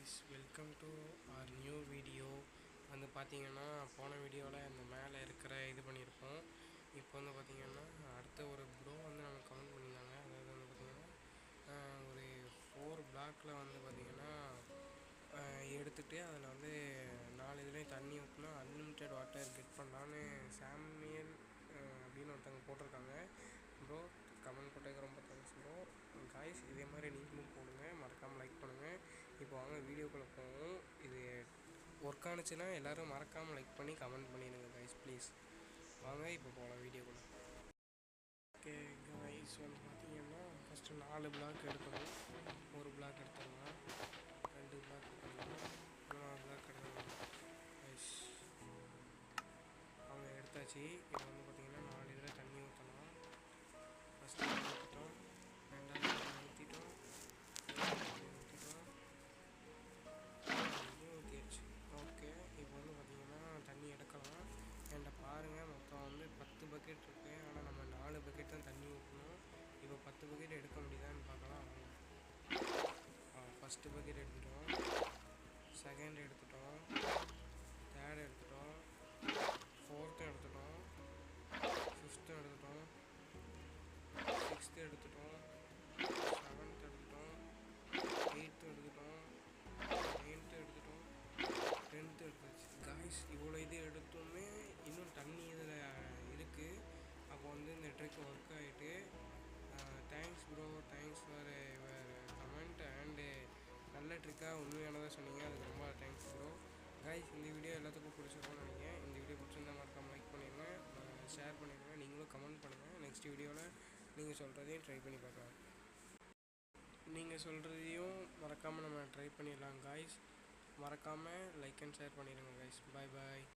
guys, welcome to our new video. வந்து பார்த்தீங்கன்னா போன வீடியோவில் இந்த மேலே இருக்கிற இது பண்ணியிருப்போம். இப்போ வந்து பார்த்தீங்கன்னா அடுத்த ஒரு ப்ரோ வந்து நமக்கு கமெண்ட் பண்ணியிருந்தாங்க. அதாவது வந்து பார்த்தீங்கன்னா ஒரு 4 பிளாக்கில் வந்து பார்த்தீங்கன்னா எடுத்துகிட்டு அதில் வந்து 4 இதுலேயும் தண்ணி ஊற்றினா அன்லிமிட்டெட் வாட்டர் கெட் பண்ணலான்னு சாமியல் அப்படின்னு ஒருத்தவங்க போட்டிருக்காங்க. ப்ரோ கமெண்ட் போட்டதுக்கு ரொம்ப தேங்க்ஸ் ப்ரோ. காய்ஸ் இதே மாதிரி நீங்களும் போடுங்க, மறக்காமல் லைக் பண்ணுங்கள். இப்போ வாங்க வீடியோக்குள்ளே போவோம். இது ஒர்க் ஆனிச்சுன்னா எல்லோரும் மறக்காமல் லைக் பண்ணி கமெண்ட் பண்ணிடுங்க காய்ஸ் ப்ளீஸ். வாங்க இப்போ போகலாம் வீடியோக்குள்ளே. ஓகே காய்ஸ், வந்து பார்த்தீங்கன்னா ஃபஸ்ட்டு 4 பிளாக் எடுக்கணும். ஒரு பிளாக் எடுத்துடலாம், 2 பிளாக் எடுத்துடலாம், 3 பிளாக் எடுத்துடலாம் காய்ஸ். அவங்க எடுத்தாச்சு. இப்போ வந்து பார்த்தீங்கன்னா 4 இதில் தண்ணி ஊற்றலாம். ஃபஸ்ட்டு ஊற்றிட்டோம், 2வது ஊற்றிட்டோம், ஊற்றிட்டோம், ஊற்றிடுச்சு. ஓகே, இப்போ வந்து பார்த்திங்கன்னா தண்ணி எடுக்கலாம். என்கிட்ட பாருங்கள், மொத்தம் வந்து 10 பக்கெட் இருக்குது. ஆனால் நம்ம 4 பக்கெட் தான் தண்ணி ஊற்றணும். இப்போ 10 பக்கெட் எடுக்க முடியுதான்னு பார்க்கலாம். ஃபஸ்ட்டு பக்கெட் எடுத்துட்டோம், செகண்ட் எடுத்துட்டோம், தேர்ட் எடுத்துட்டோம், ஃபோர்த்து எடுத்துட்டோம், ஃபிஃப்த்து எடுத்துட்டோம், சிக்ஸ்த்து எடுத்துட்டோம், செவன்த்து எடுத்துட்டோம், எயித்து எடுத்துட்டோம், 9த்து எடுத்துட்டோம், 10த்து எடுத்தாச்சு. காய்ஸ் இவ்வளோ இது எடுத்தோமே இன்னும் தண்ணி இதில் இருக்குது. அப்போ வந்து இந்த ட்ரிக் ஒர்க் ஆகிட்டு. Thanks bro, thanks for your comment and நல்ல ட்ரிக்காக உண்மையானதாக சொன்னீங்க, அதுக்கு ரொம்ப தேங்க்ஸ் ப்ரோ. காய்ஸ் இந்த வீடியோ எல்லாத்துக்கும் பிடிச்சிருக்கும்னு நினைக்கிறேன். இந்த வீடியோ பிடிச்சிருந்தா மறக்காமல் லைக் பண்ணிடுங்க, ஷேர் பண்ணிடுங்க, நீங்களும் கமெண்ட் பண்ணுங்கள். நெக்ஸ்ட் வீடியோவில் நீங்கள் சொல்கிறதையும் ட்ரை பண்ணி பார்க்கலாம். நீங்கள் சொல்கிறதையும் மறக்காமல் நம்ம ட்ரை பண்ணிடலாம் காய்ஸ். மறக்காமல் லைக் அண்ட் ஷேர் பண்ணிடுங்க காய்ஸ். பாய் பாய்.